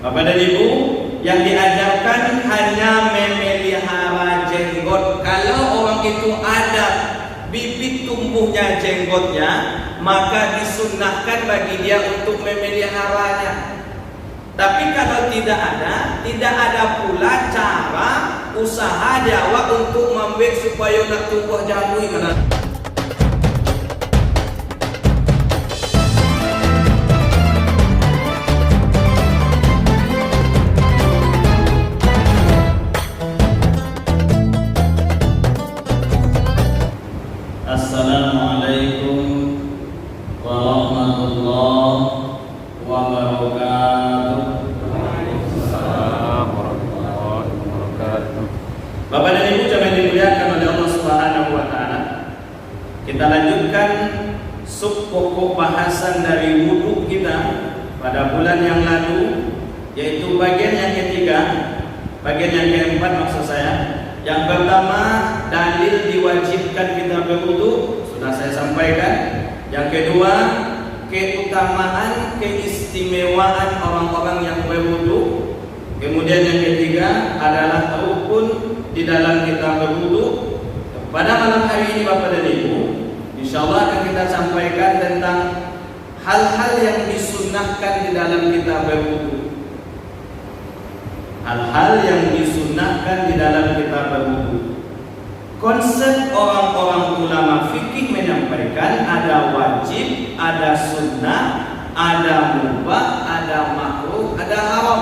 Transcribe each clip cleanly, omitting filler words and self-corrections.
Bapak dan Ibu, yang diajarkan hanya memelihara jenggot. Kalau orang itu ada bibit tumbuhnya jenggotnya, maka disunnahkan bagi dia untuk memeliharanya. Tapi kalau tidak ada pula cara usaha dia untuk membuat supaya nak tumbuh jambu mana. Assalamualaikum warahmatullahi wabarakatuh. Waalaikumsalam warahmatullahi wabarakatuh. Bapak dan Ibu jangan dimuliakan oleh Allah Subhanahu wa taala. Kita lanjutkan sub pokok bahasan dari wudu kita pada bulan yang lalu, yaitu bagian yang ketiga, bagian yang keempat maksud saya. Yang pertama, dalil diwajibkan kita berwudu, sudah saya sampaikan. Yang kedua, keutamaan, keistimewaan orang-orang yang berwudu. Kemudian yang ketiga adalah rukun di dalam kita berwudu. Pada malam hari ini Bapak dan Ibu, insyaallah akan kita sampaikan tentang hal-hal yang disunnahkan di dalam kita berwudu. Hal-hal yang disunnahkan di dalam kita berwudu. Konsep orang-orang ulama fikih menyampaikan ada wajib, ada sunnah, ada mubah, ada makruh, ada haram.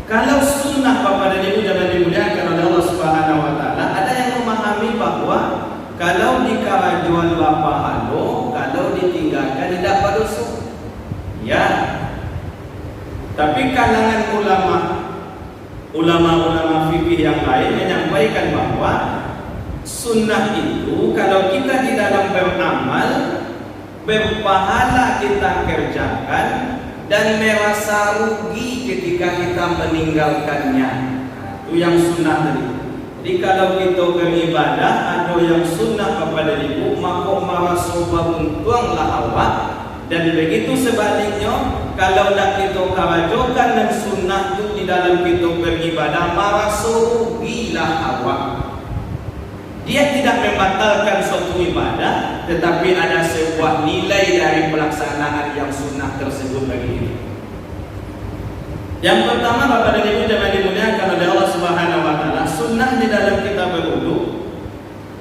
Kalau sunnah Bapak dan Ibu jangan dimuliakan oleh Allah Subhanahu wa taala, ada yang memahami bahwa kalau dikarajuan bapa halo, kalau ditinggalkan tidak berdosa. Ya. Tapi kalangan ulama fikih yang lain menyampaikan bahwa sunnah itu kalau kita di dalam beramal, berpahala kita kerjakan dan merasa rugi ketika kita meninggalkannya. Itu yang sunnah tadi. Jadi kalau kita beribadah ada yang sunnah kepada Ibu, maka merasa beruntunglah awak. Dan begitu sebaliknya, kalau nak kita karajokan dan sunnah itu di dalam kita beribadah, merasa rugilah awak. Dia tidak membatalkan suatu ibadah, tetapi ada sebuah nilai dari pelaksanaan yang sunnah tersebut bagi kita. Yang pertama Bapak dan Ibu jangan dimuliakan oleh Allah Subhanahu wa taala, sunnah di dalam kita berwudu.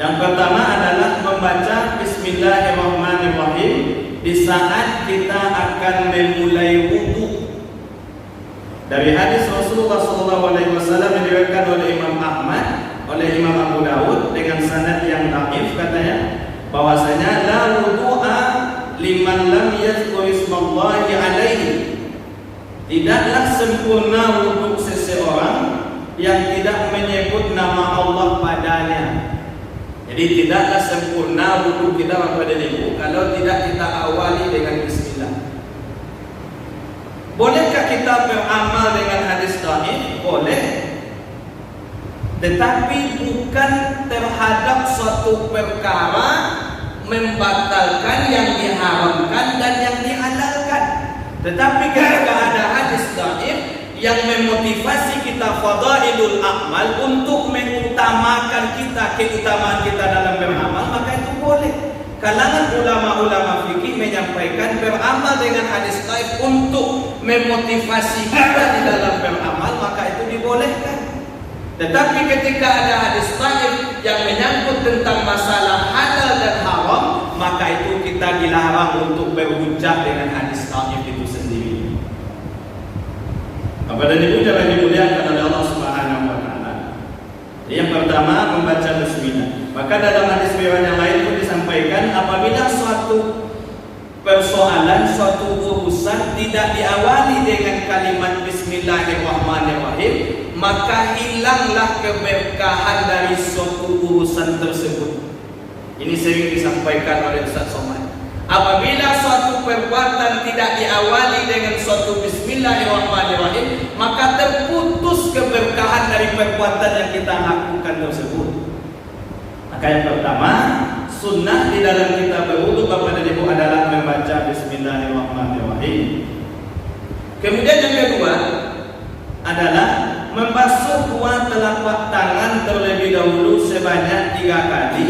Yang pertama adalah membaca Bismillahirrahmanirrahim di saat kita akan memulai wudu. Dari hadis Rasulullah SAW yang diriwayatkan oleh Imam Ahmad, oleh Imam Abu Dawud dengan sanad yang dhaif, katanya bahwasanya la wudu'a liman lam yadhkur ismallahi alaihi. Tidaklah sempurna wudu seseorang yang tidak menyebut nama Allah padanya. Jadi tidaklah sempurna wudu kita Bapak dan Ibu kalau tidak kita awali dengan bismillah. Bolehkah kita beramal dengan hadis dhaif? Boleh. Tetapi bukan terhadap suatu perkara membatalkan yang diharamkan dan yang dihalalkan. Tetapi ketika ada hadis dhaif yang memotivasi kita fadailul a'mal untuk mengutamakan keutamaan kita dalam beramal, maka itu boleh. Kalangan ulama-ulama fikih menyampaikan beramal dengan hadis dhaif untuk memotivasi kita di dalam beramal, maka itu dibolehkan. Tetapi ketika ada hadis dhaif yang menyangkut tentang masalah halal dan haram, maka itu kita dilarang untuk berhujjah dengan hadis dhaif itu sendiri. Bapak dan Ibu jangan dimuliakan oleh Allah Subhanahu wa taala. Yang pertama membaca bismillah. Maka dalam hadis riwayat yang lain pun disampaikan apabila suatu persoalan, suatu urusan tidak diawali dengan kalimat bismillahirrahmanirrahim, maka hilanglah keberkahan dari suatu urusan tersebut. Ini sering disampaikan oleh Ustaz Somad. Apabila suatu perbuatan tidak diawali dengan suatu bismillahirrahmanirrahim, maka terputus keberkahan dari perbuatan yang kita lakukan tersebut. Maka yang pertama, sunnah di dalam kita berwudu Bapak dan Ibu adalah membaca bismillahirrahmanirrahim. Kemudian yang kedua adalah membasuh dua telapak tangan terlebih dahulu sebanyak 3 kali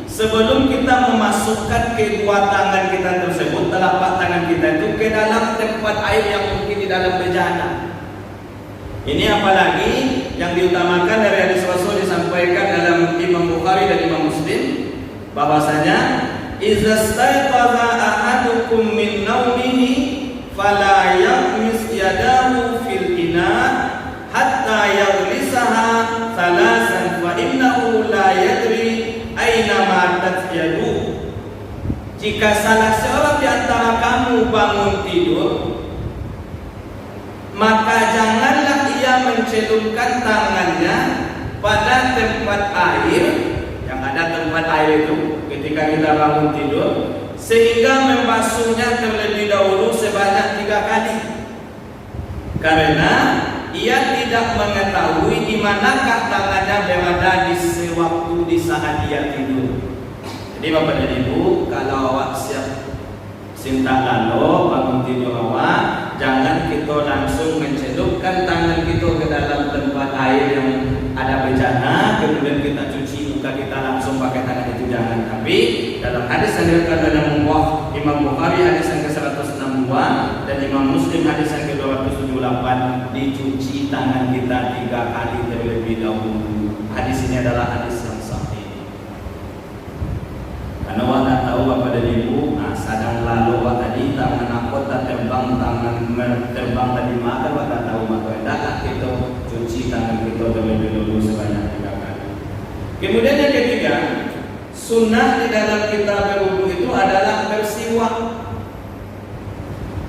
sebelum kita memasukkan kedua tangan kita tersebut, telapak tangan kita itu ke dalam tempat air yang mungkin di dalam bejana. Ini apalagi yang diutamakan dari hadis Rasul disampaikan dalam Imam Bukhari dan Imam Muslim bahwasanya idza staiqaza ahadukum min naumihi fala yaghmis yadahu fil ina hatta yaghlisaha thalasan fa innahu la yadri aina matat yadu. Jika salah seorang di antara kamu bangun tidur, maka janganlah ia mencelupkan tangannya pada tempat air yang ada tempat air itu ketika kita bangun tidur, sehingga membasuhnya terlebih dahulu sebanyak 3 kali, karena ia tidak mengetahui di manakah tangannya berada di sewaktu di saat dia tidur. Jadi Bapak dan Ibu, kalau awak siap sinta lalu bangun tidur awak, jangan kita langsung mencelupkan tangan kita ke dalam tempat air yang ada bejana, kemudian kita cuci muka kita langsung pakai tangan itu, jangan. Tapi dalam hadis yang diriwayatkan oleh Imam Bukhari hadis yang ke-162 dan Imam Muslim hadis yang ke-278, dicuci tangan kita 3 kali terlebih dahulu. Hadis ini adalah hadis yang sahih. Karena awak tahu Bapak dan Ibu, sadang lalu awak tadi tangan aku tak terbang, tangan terbang tadi maka awak tak tahu maka hendaklah kita cuci tangan kita terlebih dahulu sebanyak 3 kali. Kemudian yang ketiga, sunnah di dalam kita berwudu itu adalah bersiwak.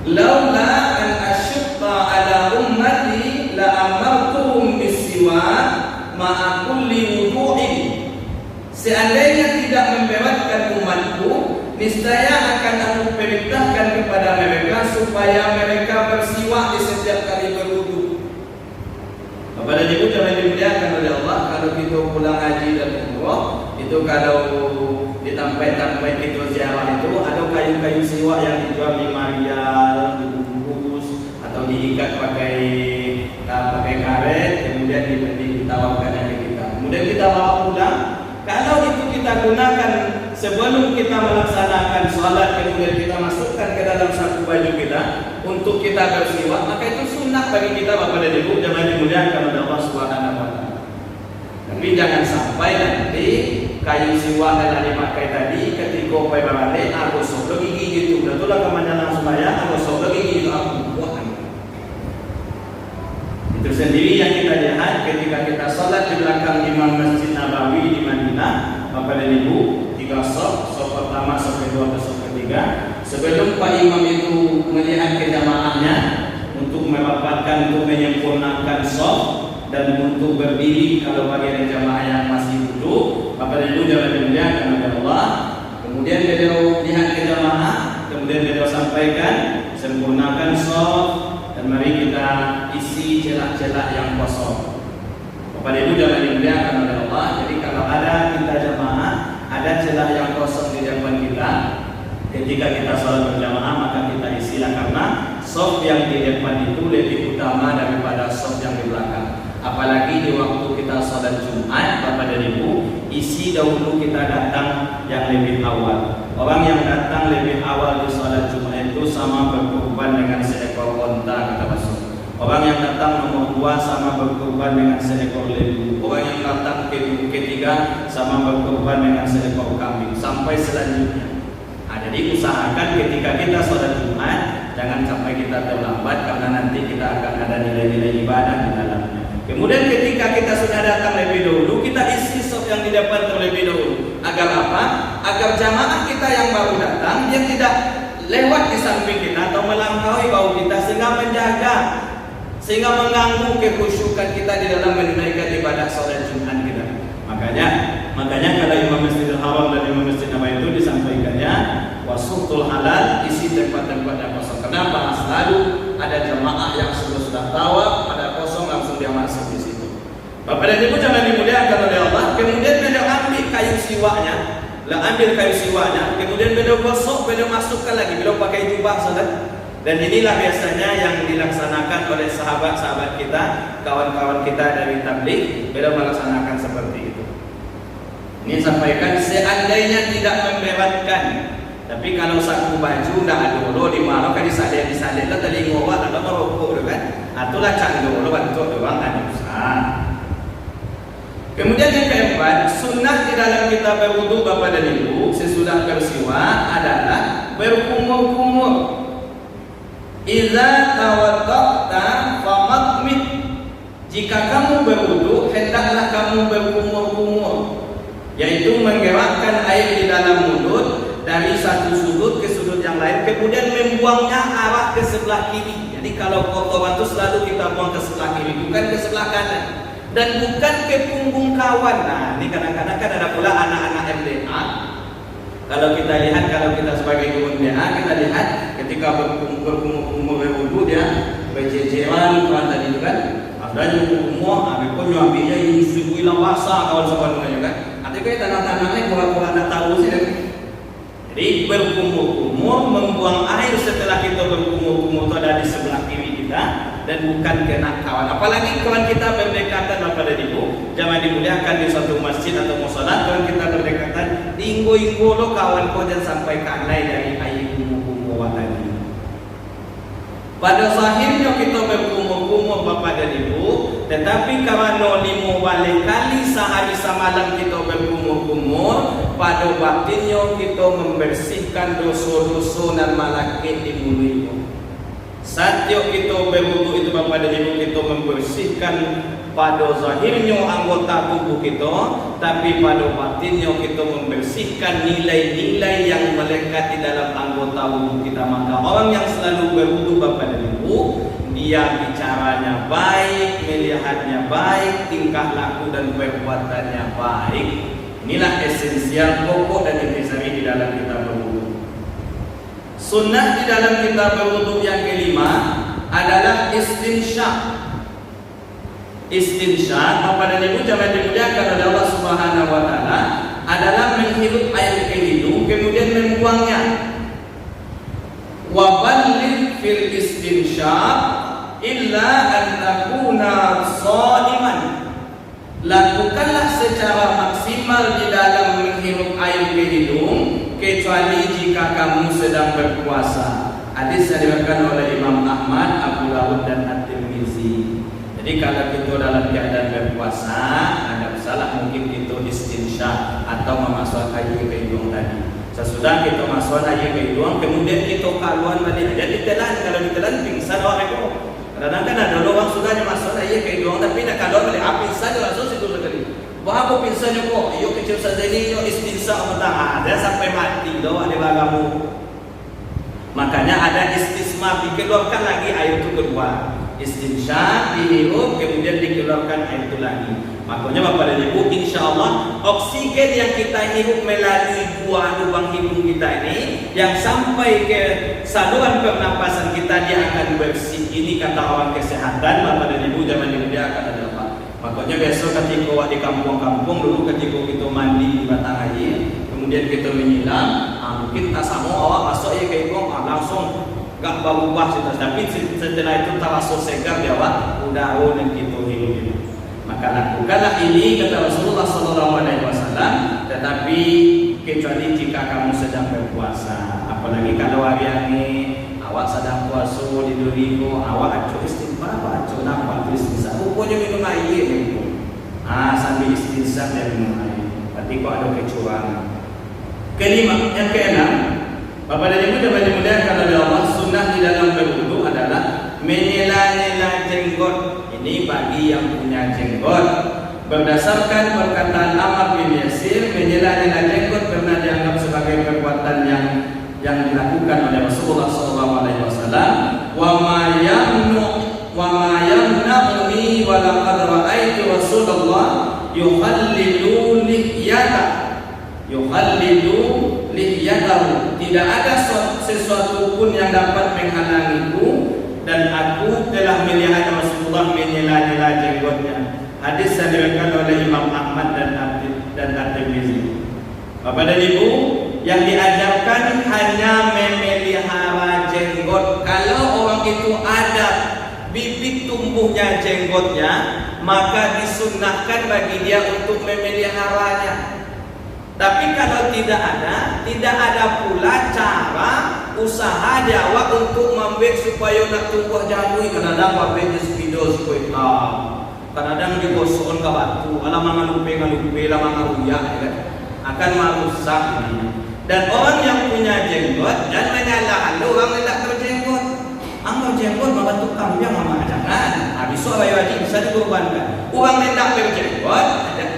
Laula an asyqa ala ummati la amartuhum bisiwak ma'a kulli wudu'in. Seandainya tidak memberatkan umatku, niscaya akan aku perintahkan kepada mereka supaya mereka bersiwak di setiap kali berwudu. Bapak dan Ibu jangan dimuliakan oleh Allah, kalau kita pulang haji dan umrah, itu kalau di tempat-tempat itu ziarah itu ada kayu-kayu siwak yang dijual 5 rial, dibungkus atau diikat pakai karet, kemudian ditawarkan ke kita. Kemudian kita bawa pulang. Kalau itu kita gunakan sebelum kita melaksanakan sholat, kemudian kita masukkan ke dalam saku baju kita untuk kita bersiwak, maka itu sunnah bagi kita Bapak dan Ibu, jangan dimuliakan oleh Allah Subhanahu wa taala. Tapi jangan sampai nanti kayu siwak yang dipakai tadi ketika pai barale aku sok gigi gitu, betul lah kemana langsung ya aku sok gigi itu aku buat. Itu sendiri yang kita lihat ketika kita sholat di belakang Imam Masjid Nabawi di Madinah, Bapak dan Ibu, 3 saf pertama, saf kedua, saf ketiga. Sebelum Pak Imam itu melihat ke jamaahnya untuk merapatkan, untuk menyempurnakan saf dan untuk berdiri kalau bagian jamaah yang masih duduk, Bapak dan Ibu jangan dimuliakan oleh Allah. Kemudian beliau lihat ke jamaah, kemudian beliau sampaikan, sempurnakan saf dan mari kita isi celah-celah yang kosong. Bapak Ibu jangan dimuliakan oleh Allah. Jadi kalau ada kita jamaah, ada celah yang kosong di depan kita, ketika kita sholat berjamaah maka kita isilah, karena shaf yang di depan itu lebih utama daripada shaf yang di belakang. Apalagi di waktu kita sholat Jumat, Bapak dan Ibu, isi dahulu kita datang yang lebih awal. Orang yang datang lebih awal di sholat Jumat itu sama berkorban dengan seekor onta, kata Rasul. Orang yang datang nomor 2 sama berkorban dengan seekor lembu. Orang yang datang ketiga sama berkorban dengan seekor kambing, sampai selanjutnya. Jadi usahakan ketika kita sholat Jumat jangan sampai kita terlambat, karena nanti kita akan ada nilai-nilai ibadah di dalamnya. Kemudian ketika kita sudah datang lebih dahulu, kita isi shaf yang di depan terlebih dahulu. Agar apa? Agar jamaah kita yang baru datang dia tidak lewat di samping kita atau melampaui bau kita, sehingga mengganggu kekhusyukan kita di dalam menunaikan ibadah sholat Jumat kita. Makanya kalau Imam Masjidil Haram dan Imam Masjid Nabawi itu disampaikannya wasutul halal, isi tempat-tempat yang kosong. Kenapa? Selalu ada jamaah yang sudah tawaf, ada kosong langsung dia masuk di situ. Bapak dan Ibu jangan dimuliakan oleh Allah. Kemudian beliau ambil kayu siwaknya, kemudian beliau gosok, beliau masukkan lagi, beliau pakai jubah salat. Dan inilah biasanya yang dilaksanakan oleh sahabat-sahabat kita, kawan-kawan kita dari tabligh, beliau melaksanakan seperti itu. Ini sampaikan seandainya tidak memberatkan. Tapi kalau saku baju dah ada dulu di mana kan disalin lah tadi ngawat atau merokok tu kan. Itulah candol bantu doang ada usaha. Kemudian yang keempat, sunnah di dalam kita berwudu Bapak dan Ibu sesudah bersiwak adalah berkumur-kumur. Idza tawadda'ta famadmid. Jika kamu berwudu, hendaklah kamu berkumur-kumur, yaitu menggerakkan air di dalam mulut dari satu sudut ke sudut yang lain, kemudian membuangnya arah ke sebelah kiri. Jadi kalau kotoran itu selalu kita buang ke sebelah kiri, bukan ke sebelah kanan, dan bukan ke punggung kawan. Nah, ini kadang-kadang kan ada pula anak-anak MDA. Kalau kita lihat, kalau kita sebagai guru MDA, kita lihat ketika berkumur berwudu dia berjejeran kawan tadi itu kan. Ada kumur, ada pun nyambinya yang subuh hilang basah kawan-kawan kan. Nanti kayak tanah-tanahnya pura-pura tak tahu sih. Jadi berkumur-kumur, membuang air setelah kita berkumur-kumur itu ada di sebelah kiri kita dan bukan kena kawan. Apalagi kawan kita berdekatan Bapak dan Ibu, jangan dimuliakan di suatu masjid atau musola, kawan kita berdekatan, inggo-inggo lo kawan kau jangan sampai kanai dari air kumur-kumur tadi. Pada zahirnya kita berkumur-kumur Bapak dan Ibu, tetapi kerana 5 kali sehari semalam kita berkumur-kumur, pada batinnya kita membersihkan dosa-dosa dan malakit di mulut itu. Setiap kita berwudu itu Bapak dan Ibu, kita membersihkan pada zahirnya anggota tubuh kita, tapi pada batinnya kita membersihkan nilai-nilai yang melekat di dalam anggota wudu kita. Maka orang yang selalu berwudu Bapak dan Ibu, dia bicaranya baik, melihatnya baik, tingkah laku dan perbuatannya baik. Inilah esensial, pokok dan intisari di dalam kita berwudu. Sunnah di dalam kita berwudu yang kelima adalah istinsyaq. Istinsyaq, Bapak dan Ibu jangan dimuliakan oleh Allah Subhanahu wa taala, adalah menghirup air ke hidung kemudian membuangnya. Wa balligh fil istinsyaq illa an takuna shaiman. Lakukanlah secara maksimal di dalam menghirup air ke hidung kecuali jika kamu sedang berpuasa. Hadis yang diriwayatkan oleh Imam Ahmad, Abu Dawud dan At-Tirmizi. Jadi kalau kita dalam keadaan berpuasa, ada salah mungkin kita istinsyaq atau memasukkan air ke hidung tadi. Sesudah kita masukkan air ke hidung, kemudian kita kaluan balik. Jadi ditelan, kalau ditelan pingsan orang itu. Kadang-kadang ada orang sudahnya masukkan air ke hidung, tapi nak kaluan balik, pingsan langsung situ sekali. Bahawa pingsannya kok, iyo kecil saja ini, iyo istinsyaq mentah. Dia sampai mati doh ada bagamu. Makanya ada istisma, dikeluarkan lagi air itu kedua. Istinsyaq dihirup kemudian dikeluarkan air itu lagi. Makanya Bapak dan Ibu, insya-Allah oksigen yang kita hirup melalui buah lubang hidung kita ini yang sampai ke saluran pernapasan kita, dia akan bersih. Ini kata orang kesehatan. Bapak dan Ibu jangan dimuliakan oleh Allah. Makanya besok ketika di kampung-kampung dulu ketika kita mandi di batang air, kemudian kita menyilam, mungkin tak sama awak masuk air ke hidung, langsung gak berubah situ. Tapi setelah itu terasa segar dia awak udara dan kita hidup. Maka lakukanlah ini kata Rasulullah SAW. Tetapi kecuali jika kamu sedang berpuasa. Apalagi kalau hari ini awak sedang puasa di dirimu, awak acuh istighfar, acuh nampak istinsyaq. Rupanya minum air itu. Sambil istinsyaq dan minum air. Berarti kok ada kecurangan. Kelima, yang keenam, Bapak dan Ibu dapat dimuliakan oleh Allah, sunnah di dalam berwudu adalah menyela-nyela jenggot. Ini bagi yang punya jenggot. Berdasarkan perkataan Ammar bin Yasir, menyela-nyela jenggot pernah dianggap sebagai perbuatan yang dilakukan oleh Rasulullah SAW. Wa ma yamna'uni wa laqad ra'aitu Rasulullah yukhallilu lihyatahu. Tidak ada sesuatu pun yang dapat menghalangiku, dan aku telah melihat Rasulullah menyela-nyela jenggotnya. Hadis yang diriwayatkan oleh Imam Ahmad dan At-Tirmizi. Bapak dan Ibu, yang diajarkan hanya memelihara jenggot. Kalau bibit tumbuhnya jenggotnya, maka disunnahkan bagi dia untuk memeliharanya. Tapi kalau tidak ada pula cara usaha dia awak untuk membuat supaya nak tumbuh jamui. Kadang-kadang membuatnya sepido sekoita, kadang-kadang digosokkan ke batu, alamang ngalupe, alamang ngaruyak, kan? Akan merusak ini. Dan orang yang punya jenggot dan menyalahkan orang yang tak berjenggot. Ang berjenggot malah tukang yang mama jangan. Habis itu wajib bisa dikorbankan. Orang yang tak berjenggot,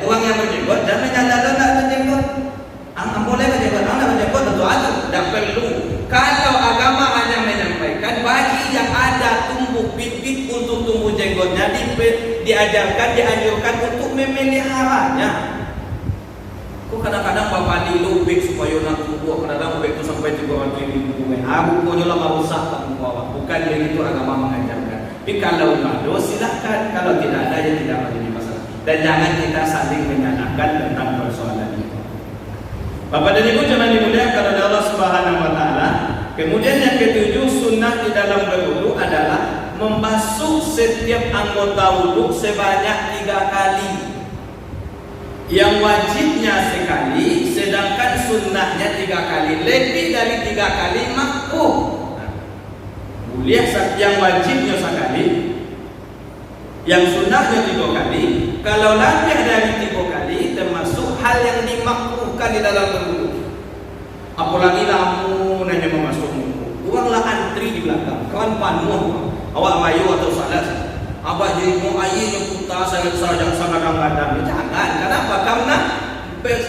orang yang berjenggot dan menyalahkan tak berjenggot. Ang boleh berjenggot, ang tak berjenggot tentu ada. Tak perlu. Kalau agama hanya menyampaikan bagi yang ada tumbuh bibit untuk tumbuh jenggotnya diajarkan, dianjurkan untuk memeliharanya. Kok kadang-kadang bapak dilubik supaya nak tumbuh, kadang-kadang ubik itu sampai 300.000. Aku punya lama rusak tak tumbuh. Bukan begitu agama mengajarkan. Tapi kalau ada silakan, kalau tidak ada ya tidak menjadi masalah. Dan jangan kita saling menyalahkan tentang persoalan itu. Bapak dan Ibu jangan dimuliakan oleh Allah Subhanahu Wa Taala. Kemudian yang ketujuh, sunnah di dalam berwudu adalah membasuh setiap anggota wudu sebanyak 3 kali. Yang wajibnya sekali, sedangkan sunnahnya 3 kali. Lebih dari 3 kali makruh. Boleh yang wajibnya sekali, yang sunnahnya 3 kali. Kalau lebih dari 3 kali, termasuk hal yang dimakruhkan di dalam berwudu. Apalagi lamun hanya memasuk wudu. Uanglah antri di belakang. Kawan panuh, awak mayu atau salah. Abah jadi mau airnya putar saja kadang-kadang. Jangan. Kenapa? Karena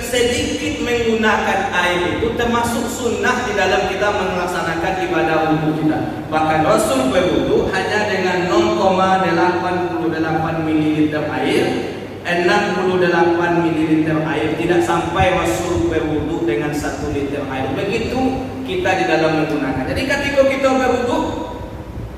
sedikit menggunakan air itu termasuk sunnah di dalam kita melaksanakan ibadah wudu kita. Bahkan Rasul berwudu hanya dengan 0,88 ml air, 68 ml air. Tidak sampai Rasul berwudu dengan 1 liter air. Begitu kita di dalam menggunakan. Jadi ketika kita berwudu,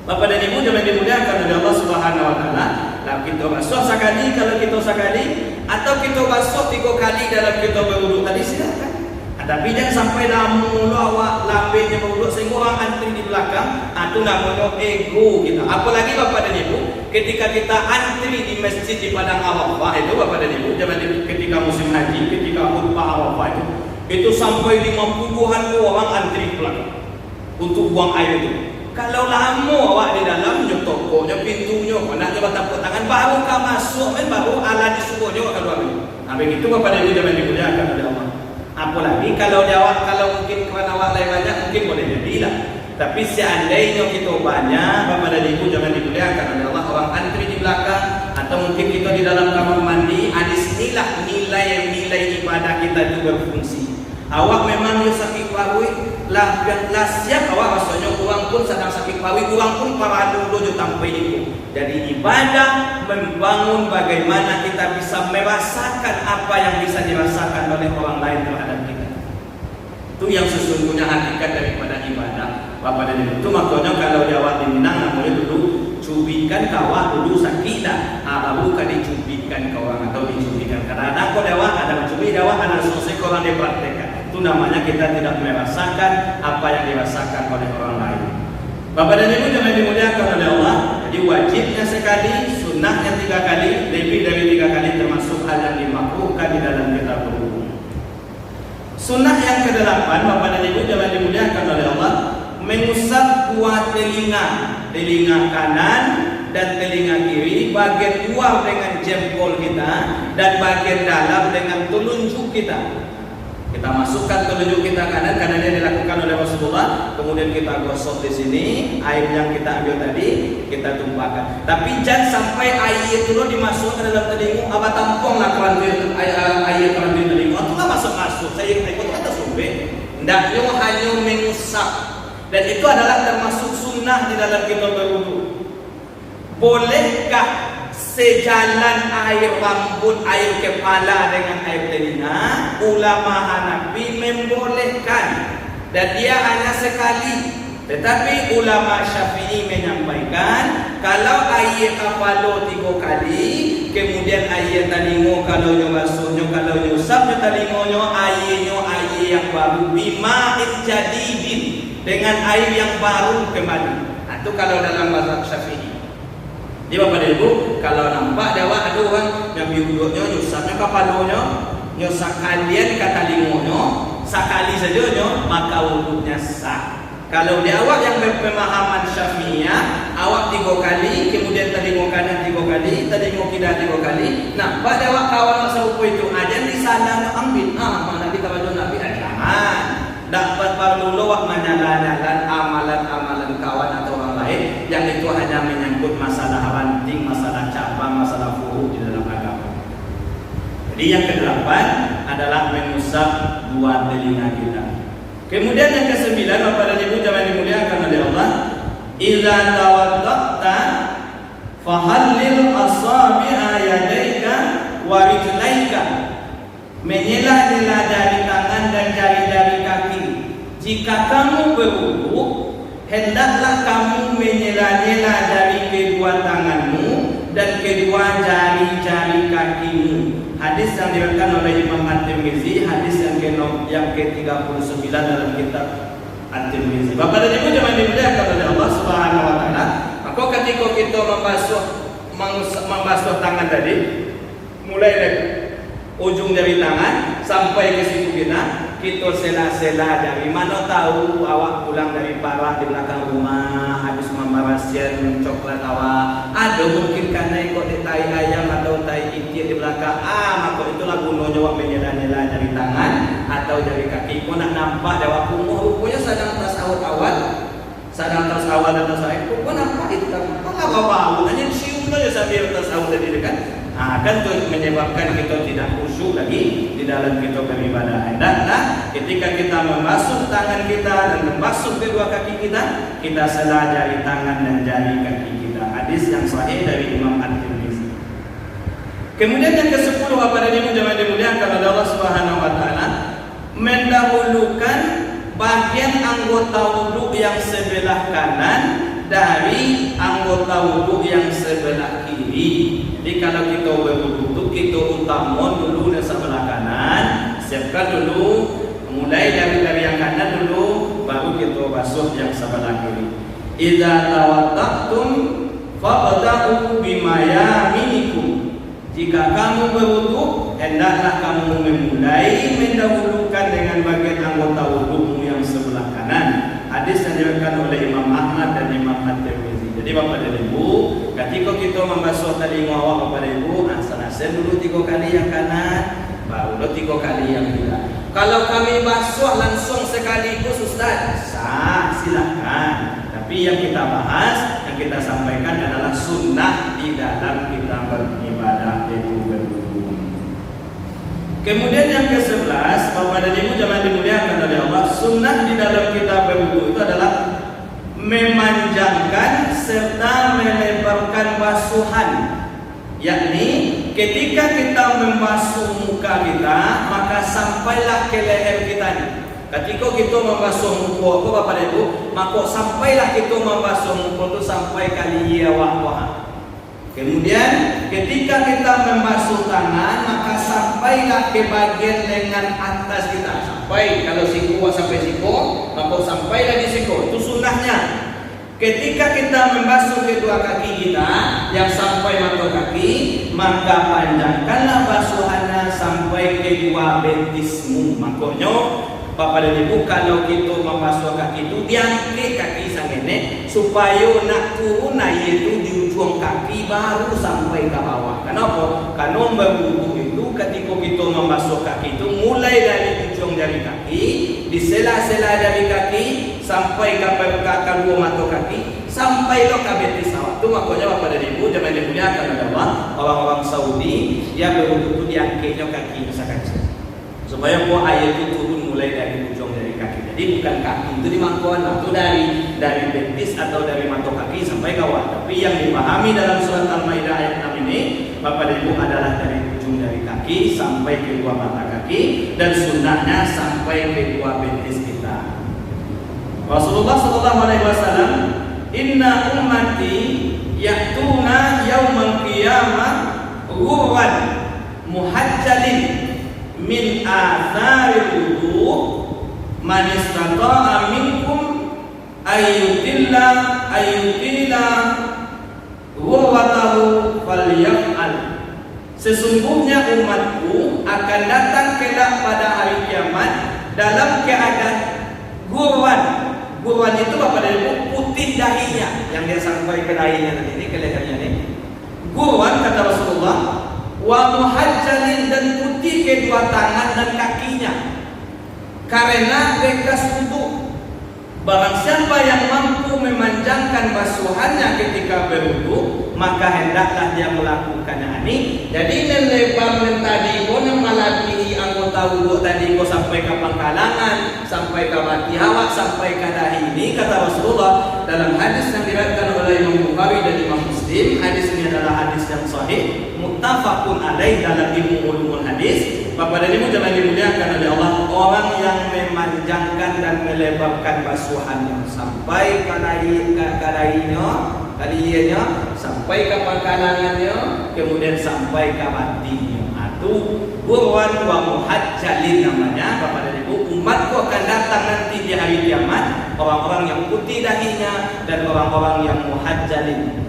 Bapak dan Ibu jangan dimuliakan oleh Allah Subhanahu Wa Taala. Kalau kita basuh sekali, kalau kita sekali, atau kita basuh 3 kali dalam kita berwudu tadi silakan. Tapi jangan sampai namun awak lapenya berwudu sehingga orang antri di belakang. Itu namanya ego kita. Apalagi Bapak dan Ibu, ketika kita antri di masjid di padang Arafah itu, Bapak dan Ibu, jangan ketika musim haji, ketika khutbah Arafah itu sampai 50-an orang antri di belakang untuk buang air itu. Kalau lama awak di dalam tokonya, pintunya, nak coba tepuk tangan, baru kau masuk, baru alat disuruhnya akan keluar. Begitu Bapak dan Ibu jangan dimuliakan oleh Allah. Apalagi kalau jawab, kalau mungkin kerana awak lain banyak, mungkin boleh jadilah. Tapi seandainya kita banyak, Bapak dan Ibu jangan dimuliakan oleh Allah. Orang antri di belakang, atau mungkin kita di dalam kamar mandi, disinilah nilai-nilai ibadah kita itu berfungsi. Awak memang sakit paru, lah siap awak rasanya orang pun sedang sakit paru, orang pun para dulu tampai itu. Jadi ibadah membangun bagaimana kita bisa merasakan apa yang bisa dirasakan oleh orang lain terhadap kita. Itu yang sesungguhnya hakikat daripada ibadah. Bapak dan Ibu, itu makanya kalau di awak di Minang namanya dulu cubikan kawah dulu sakidah, baru kan dicubikan ke orang atau dicubikan. Karena kalau awak ada mencubik, awak ada selesai orang dipraktekkan. Itu namanya kita tidak merasakan apa yang dirasakan oleh orang lain. Bapak dan Ibu jangan dimuliakan oleh Allah. Jadi wajibnya sekali, sunnahnya 3 kali, lebih dari 3 kali termasuk hal yang dimakruhkan di dalam kitab berwudu. Sunnah yang ke-8, Bapak dan Ibu jangan dimuliakan oleh Allah, mengusap 2 telinga kanan dan telinga kiri, bagian luar dengan jempol kita dan bagian dalam dengan telunjuk kita. Kita masukkan telunjuk kita kanan karena dia dilakukan oleh Rasulullah. Kemudian kita gosok di sini, air yang kita ambil tadi kita tumpahkan. Tapi jangan sampai air itu dimasukkan ke dalam telinga, apa tampunglah keranjang air keranjang telinga. Itulah masuk. Saya ikut kata sumber. Hendaknya hanya mengusap. Dan itu adalah termasuk sunnah di dalam kita berwudu. Bolehkah sejalan air rambut, air kepala dengan air telinga? Ulama Hanafi membolehkan dan dia hanya sekali. Tetapi ulama Syafi'i menyampaikan kalau air kepala 3 kali, kemudian air telinga kalau basuhnya, kalau nyusapnya telinganya, air yang baru, bima'in jadidin, dengan air yang baru kembali. Itu kalau dalam mazhab Syafi'i. Jadi Bapak dan Ibu, kalau nampak dewa ada orang yang biuduknya nyusapnya kepalanya, nyusak kalian kata lingonya, sekali saja maka wudunya sah. Kalau di awak yang berpemahaman Syafi'iyah, awak 3 kali, kemudian tadi mau kanan 3 kali, tadi mau kiri 3 kali. Nah, pada awak kawan serupa itu aja di sana ambil. Mana kita baca Nabi jangan. Dapat perlu awak menyalah-nyalah amalan-amalan kawan atau orang lain yang itu hanya menyangkut masalah ranting, masalah cabang, masalah furu di dalam agama. Jadi yang ke-8 adalah mengusap 2 telinga kita. Kemudian yang ke-9, Bapak dan Ibu jamaah dimuliakan oleh Allah, idza tawadda'ta fahallil asabi'a yadaika wa rijlaika. Menyelah-nyelah jari tangan dan jari-jari kaki. Jika kamu berwudu, hendaklah kamu menyelah-nyelah dari kedua tanganmu dan kedua jari-jari kakimu. Hadis yang diriwayatkan oleh Imam At-Tirmizi, hadis yang ke-39 dalam kitab At-Tirmizi. Bapak dan Ibu jemaah dimuliakan oleh Allah Subhanahu wa taala, maka ketika kita membasuh tangan tadi, mulai dari ujung jari tangan sampai ke siku kita sela-sela dari mana tahu awak pulang dari parah di belakang rumah habis membarasian coklat awak, ada mungkin karena ikut di tai ayam atau tai itik di belakang, maka itulah gunanya awak menyelah-nyelah jari tangan atau jari kaki. Kau nak nampak awak rupanya sedang tasawuf awal, sedang tasawuf dan tasawuf, kau nampak hitam, kau apa bau, hanya cium saja sambil tasawuf tadi dekat. Akan menyebabkan kita tidak khusyuk lagi di dalam kita beribadah. Hendaklah ketika kita membasuh tangan kita dan membasuh kedua kaki kita sela jari tangan dan jari kaki kita. Hadis yang sahih dari Imam At-Tirmizi. Kemudian yang ke-10, Bapak dan Ibu jemaah dimuliakan oleh Allah Subhanahu wa taala, mendahulukan bagian anggota wudu yang sebelah kanan dari anggota wudu yang sebelah kiri. Jadi kalau kita berwudu, kita utama dulu dari sebelah kanan, siapkan dulu, mulai dari yang kanan dulu, baru kita basuh yang sebelah kiri. Idza tawadda'tum fabda'u bima yaminikum. Jika kamu berwudu, hendaklah kamu memulai mendahulukan dengan bagian anggota wudumu yang sebelah kanan. Hadis yang diriwayatkan oleh Imam Ahmad dan Imam At-Tirmizi. Jadi Bapak dan Ibu, ketika kita membasuh telinga awak Bapak dan Ibu, selesai dulu 3 kali yang kanan, baru 3 kali yang kiri. Kalau kami basuh langsung sekaligus Ustaz, sah, silakan. Tapi yang kita bahas, yang kita sampaikan adalah sunnah di dalam kita beribadah yaitu berwudu. Kemudian yang ke-11, Bapak dan Ibu jemaah dimuliakan oleh Allah, sunnah di dalam kita berwudu itu adalah memanjangkan serta melebarkan basuhan. Yakni ketika kita membasuh muka kita, maka sampailah ke leher kita ni. Ketika kita membasuh muka aku Bapak dan Ibu, maka sampailah kita membasuh muka itu sampai kali awak. Kemudian ketika kita membasuh tangan, maka sampailah ke bagian lengan atas kita. Sampai kalau siku sampai siku, maka sampailah di siku. Itu sunnahnya. Ketika kita membasuh kedua kaki kita yang sampai mata kaki, maka panjangkanlah basuhannya sampai kedua betismu. Makanya Bapak dan Ibu, kalau kita membasuh kaki itu diangkat kaki sangene supaya nak turun yaitu di ujung kaki baru sampai ke bawah. Kenapa? Karena berwudu itu ketika kita membasuh kaki itu mulai dari ujung jari kaki, di sela-sela jari kaki sampai ke kedua mata kaki, sampai ke betis awak. Itu makanya Bapak dan Ibu jangan dimuliakan oleh Allah, orang-orang Saudi dia berwudu itu diangkatnya kaki misalkan supaya air itu turun mulai dari ujung dari kaki. Jadi bukan kaki itu dimangkuan, itu dari betis atau dari mata kaki sampai bawah. Tapi yang dipahami dalam surat Al-Maidah ayat 6 ini, Bapak dan Ibu, adalah dari ujung dari kaki sampai kedua mata kaki, dan sunnahnya sampai kedua betis kita. Rasulullah sallallahu alaihi wasallam, "Inna ummati ya'tuna yaumal qiyamah ghurran muhajjalin min atharil wudu man istata'a minkum ayyutila ghurwatahu Sesungguhnya umatku akan datang kelak pada hari kiamat dalam keadaan gurwan. Gurwan itu apa dari putih dahinya, yang dia sampai ke dahinya tadi ini kelihatannya ini. Gurwan kata Rasulullah, wa muhajjalin, dan putih kedua tangan dan kakinya karena bekas wudu. Barang siapa yang mampu memanjangkan basuhannya ketika berwudu, maka hendaklah dia melakukannya ini. Jadi melebar tadi ko melebihi anggota wudu tadi ko sampai ke pangkalangan, sampai ke baki hawa, sampai ke dahi ini, kata Rasulullah dalam hadis yang diriwayatkan oleh Imam Bukhari dan Imam Muslim. Hadis ini adalah hadis yang sahih, muttafaqun alaih dalam ilmu ulumul hadis. Bapak dan Ibu jangan dimuliakan oleh Allah, orang yang memanjangkan dan melebarkan basuhannya sampai ke dahinya, sampai ke pangkalangannya, kemudian sampai ke batinya. Itu burwan wa muhajjalin namanya. Bapak dan Ibu, umatku akan datang nanti di hari kiamat, orang-orang yang putih dahinya dan orang-orang yang muhajjalin,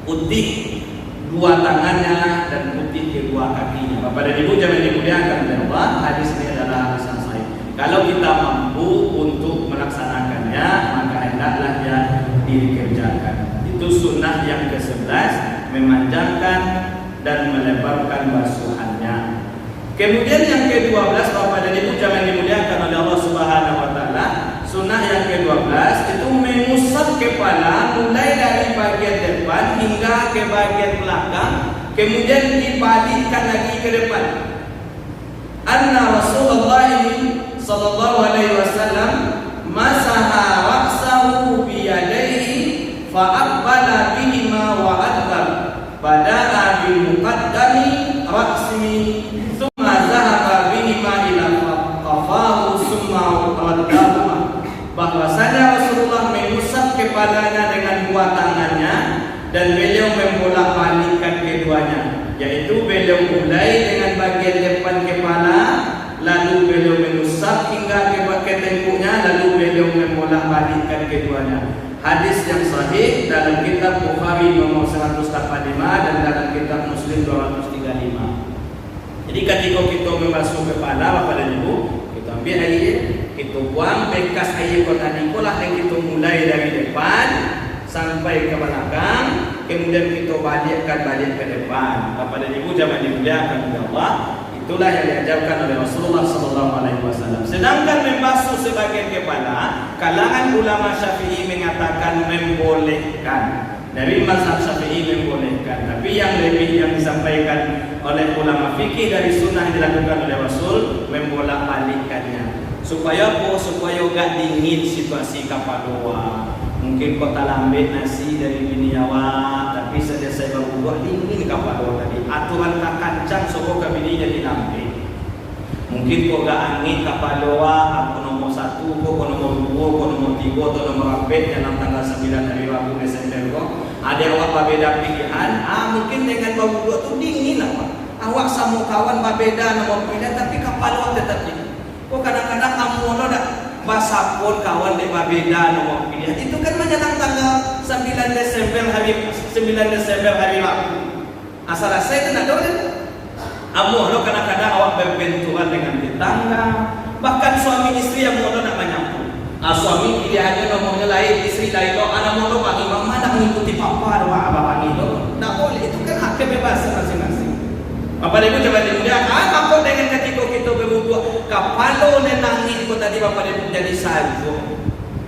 putih dua tangannya dan putih kedua kakinya. Bapak dan Ibu jangan dimuliakan oleh Allah, hadis ini adalah hadis yang sahih. Kalau kita mampu untuk melaksanakannya, maka hendaklah ya dikerjakan. Itu sunnah yang ke-11, memanjangkan dan melebarkan basuhannya. Kemudian yang ke-12, Bapak dan Ibu jangan dimuliakan oleh Allah Subhanahu wa taala, sunnah yang ke-12 itu mengusap kepala mulai dari bagian depan hingga ke bagian belakang, kemudian dibalikkan lagi ke depan. Anna Rasulullah sallallahu alaihi wasallam masaha ra'sahu bi yadayhi fa aqbala bihima wa adbar, bada'a bil muqaddami ra'si thumma zahaba bihima ila qafahu thumma raddahuma. Bahwasanya Rasulullah mengusap kepalanya dengan dua tangannya dan beliau membolak-balikkan keduanya, yaitu beliau mulai dengan bagian depan kepala, lalu beliau mengusap hingga ke tengkuknya, lalu beliau membolak-balikkan keduanya. Hadis yang sahih dalam kitab Bukhari nomor 185 dan dalam kitab Muslim 235. Jadi ketika kita membasuh kepala, Bapak dan Ibu, kita ambil air, kita buang bekas air kota nikolah yang kita mulai dari depan sampai ke belakang, kemudian kita balik ke depan. Bapak dan Ibu jangan dimuliakan oleh Allah. Itulah yang diajarkan oleh Rasulullah SAW. Sedangkan membasuh sebagian kepala, kalangan ulama Syafi'i mengatakan membolehkan. Dari mazhab Syafi'i membolehkan. Tapi yang lebih yang disampaikan oleh ulama fikih dari sunnah yang dilakukan oleh Rasul, membolak-balikkannya. Supaya apa? Supaya gak dingin situasi kapal doa. Mungkin kau tak lambat nasi dari bini awak, tapi selesai berbuat dingin kapal doa tadi. Aturan tak kancang sokok ke bini jadi lambat. Mungkin kau gak angin kapal doa, aku nomor 1, kau nomor 2, kau nomor 3, atau nomor 4 dalam tanggal 9 hari Rabu Desember kau. Ada awak berbeda pilihan. Mungkin dengan berbuat tu dingin awak. Awak sama kawan berbeda nomor pilihan, tapi kapal doa tetap dingin. Kau kadang-kadang kamu nak bahasa pun kawan dia berbeda nomor pilihan. Itu kan menjelang tanggal 9 Desember hari Rabu. Asal saya itu nak tahu kan? Lo kadang-kadang awak berbenturan dengan tetangga, bahkan suami istri yang mau nak menyambut. Suami pilihannya nomornya lain, istri lain. Anak mau panggil mama nak mengikuti papa atau abah panggil lo. Tak boleh, itu kan hak kebebasan masing-masing. Bapak Ibu coba dimuliakan. Maka dengan ketika kita berbuat kapalo nenangin ko tadi Bapak Ibu jadi salvo.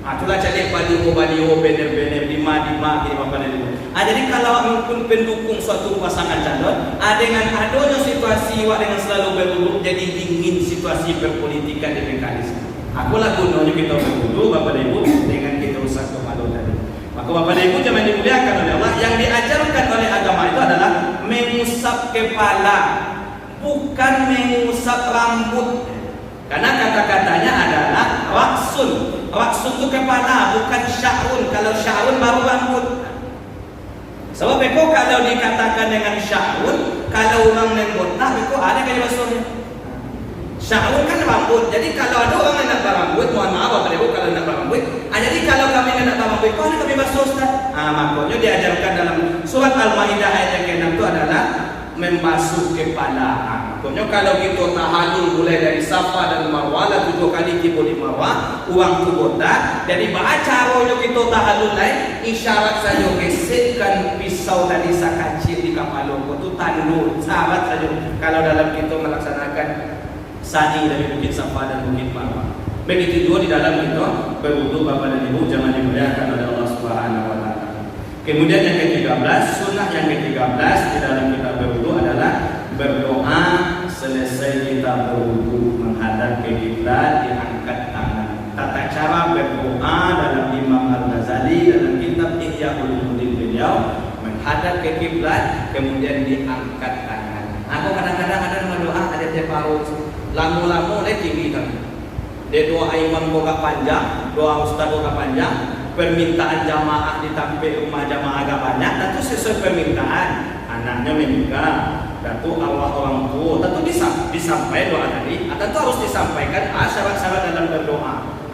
Itulah cari baliho bener-bener lima kini Bapak Ibu. Jadi kalau pun pendukung suatu pasangan calon, dengan adanya situasi dengan selalu berbuat jadi dingin situasi berpolitika di mekanisme. Akulah gunanya kita berbudu Bapak Ibu dengan kita usah kapalo tadi. Maka Bapak Ibu jangan dimuliakan oleh Allah. Yang diajarkan oleh agama itu adalah mengusap kepala, bukan mengusap rambut. Karena kata-katanya adalah raksun. Raksun itu kepala, bukan sya'run. Kalau sya'run baru rambut. Sebab beko kalau dikatakan dengan sya'run, kalau orang nenggotah beko ada kayak basuhnya. Sya'run kan rambut. Jadi kalau ada orang yang nak berambut, mohon maaf Bapak Ibu kalau nak berambut. Jadi kalau kami nak berambut, kau ni kami basuh Ustaz. Makanya diajarkan dalam surat Al-Maidah ayat yang ke-6 itu adalah membasuh kepala. Pokoknya kalau kita tahalul mulai dari Safa dan Marwah lah 7 kali tiba di Marwah, uang tu botak. Jadi baca caranya kita tahalul lain, isyarat saja gesekkan pisau tadi sakacil di kepala itu tanduk, sahabat saja. Kalau dalam kita melaksanakan sa'i dari Bukit Safa dan Bukit Marwah. Begitu juga di dalam kita berwudu Bapak dan Ibu jangan dimuliakan oleh Allah Subhanahu wa taala. Kemudian yang ke-13, sunnah yang ke-13 di dalam kita berwudu adalah berdoa selesai kita berwudu menghadap ke kiblat, diangkat tangan. Tata cara berdoa dalam Imam Al-Ghazali dalam kitab Ihya Ulumuddin beliau menghadap ke kiblat kemudian diangkat tangan. Aku kadang-kadang ada nama doa ada tiap paruh lamu-lamu le tinggi kan. Dia doa imam boga panjang, doa ustaz boga panjang, permintaan jamaah ditampe rumah jamaah agak banyak, tentu sesuai permintaan. Anaknya meninggal, tentu Allah orang tua, tentu disampaikan doa tadi, tentu harus disampaikan syarat-syarat dalam berdoa.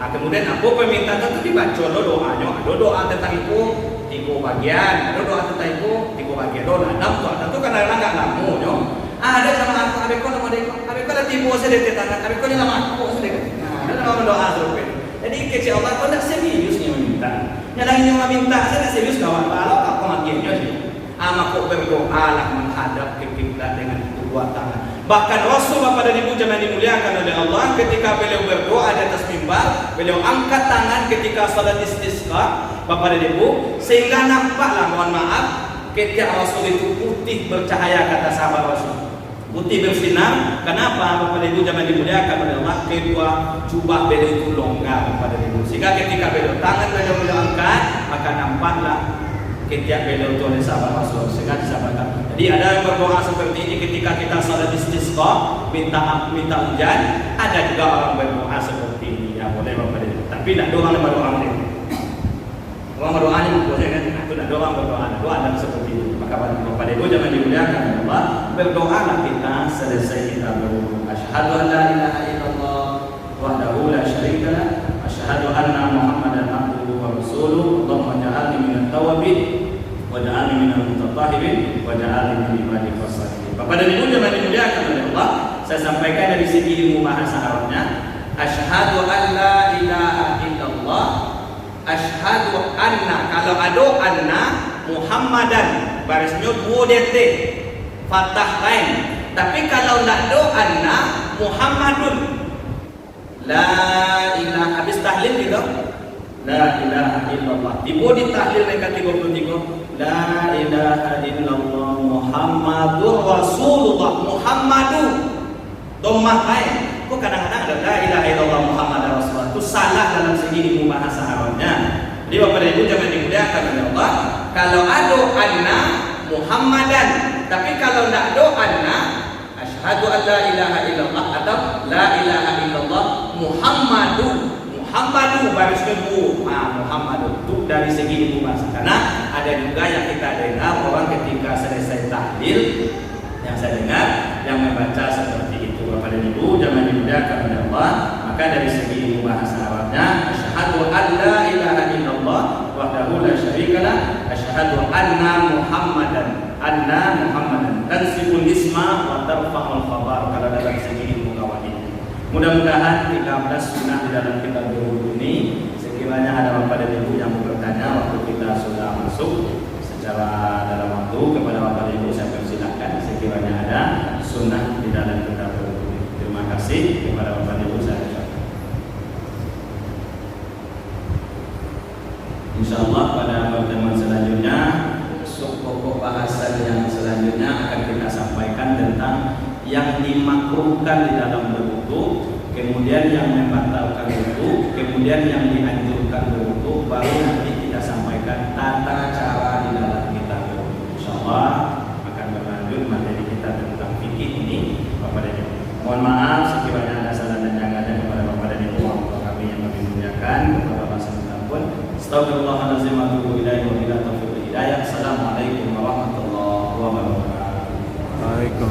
Kemudian aku permintaan tentu dibaca doanya, ada doa tentang itu 3 bagian, ada doa tentang itu 3 bagian, doa 6 tentu kadang-kadang nggak lamu, yo. Ada sama aku, abeko nama deko, abeko lah tipu saya dari tangan, abeko ni nama aku saya. Ada nama doa serupa. Jadi kecil Allah kau nak serius ni meminta. Yang lain yang meminta saya nak serius kawan. Kalau aku makinnya sih. Aku berdoa lah menghadap ke kiblat dengan kedua tangan. Bahkan Rasul Bapak dan Ibu jangan dimuliakan oleh Allah ketika beliau berdoa di atas mimbar, beliau angkat tangan ketika salat istisqa Bapak dan Ibu sehingga nampaklah mohon maaf ketika Rasul itu putih bercahaya kata sahabat Rasul. Putih bersinar. Kenapa Bapak dan Ibu jangan dimuliakan oleh Allah? Kedua jubah beliau itu longgar Bapak dan Ibu. Sehingga ketika beliau tangan beliau angkat maka nampaklah ketika beliau itu oleh sahabat Rasul. Sehingga disampaikan. Jadi ada yang berdoa seperti ini ketika kita salat istisqa minta hujan. Ada juga orang berdoa seperti ini. Ya boleh Bapak dan Ibu. Tapi tidak doa dengan doa ini. Orang berdoanya boleh kan? Itu tidak doa berdoa. Doa adalah seperti ini. Maka Bapak dan Ibu jangan dimuliakan oleh Allah. Berdoalah kita selesai kita berwudu. Asyhadu an la ilaha illallah wahdahu la syarika lah. Asyhadu anna Muhammadan abduhu wa rasuluh. Allahumma ja'alni minat tawabin wa ja'alni minal mutatahhirin wa ja'alni min ibadika shalihin. Bapak dan Ibu jangan dimuliakan oleh Allah. Saya sampaikan dari segi ilmu bahasa Arabnya. Asyhadu an la ilaha illallah. Asyhadu anna, kalau ada anna Muhammadan barisnya 2 detik fathah lain. Tapi kalau tidak ada anna Muhammadun la ilaha, habis tahlil gitu la ilaha illallah tiba di tahlil yang ke-33 la ilaha illallah Muhammadur Rasulullah. Muhammadu dhammah lain. Kok kadang-kadang ada la ilaha illallah Muhammadur Rasulullah itu salah dalam segi ilmu bahasa Arabnya. Jadi Bapak dan Ibu jangan dimuliakan oleh Allah. Kalau ada anna Muhammadan, tapi kalau tidak ada anna asyhadu an la ilaha illallah atau la ilaha illallah Muhammadu barisnya Muhammadu itu dari segi ilmu bahasa. Karena ada juga yang kita dengar orang ketika selesai tahlil yang saya dengar yang membaca seperti itu. Bapak dan Ibu jangan dimuliakan oleh Allah. Maka dari segi ilmu bahasa Arabnya asyhadu an la ilaha illallah wahdahu la syarikalah asyhadu anna Muhammadan tansibul isma wa tarfa'ul khabar. Kalau dalam segi ilmu qawaid. Mudah-mudahan 13 sunnah di dalam kitab berwudu ini sekiranya ada Bapak dan Ibu yang bertanya waktu kita sudah masuk secara dalam waktu kepada Bapak dan Ibu saya persilahkan sekiranya ada sunnah di dalam kitab berwudu. Terima kasih kepada Bapak dan Ibu saya. InsyaAllah pada pertemuan selanjutnya pokok bahasan yang selanjutnya akan kita sampaikan tentang yang dimakruhkan di dalam berwudu, kemudian yang membatalkan wudu, kemudian yang dianjurkan berwudu, baru nanti kita sampaikan tata cara di dalam kita berwudu. InsyaAllah akan berlanjut materi kita tentang fikih ini Bapak dan Ibu. Mohon maaf sekiranya ada salah dan yang ada kepada Bapak dan Ibu kami yang kami muliakan kepada Bapak pun. Astagfirullahaladzim wa atubu ilaihi wa billahi taufiq wal hidayah. Assalamualaikum warahmatullahi wabarakatuh.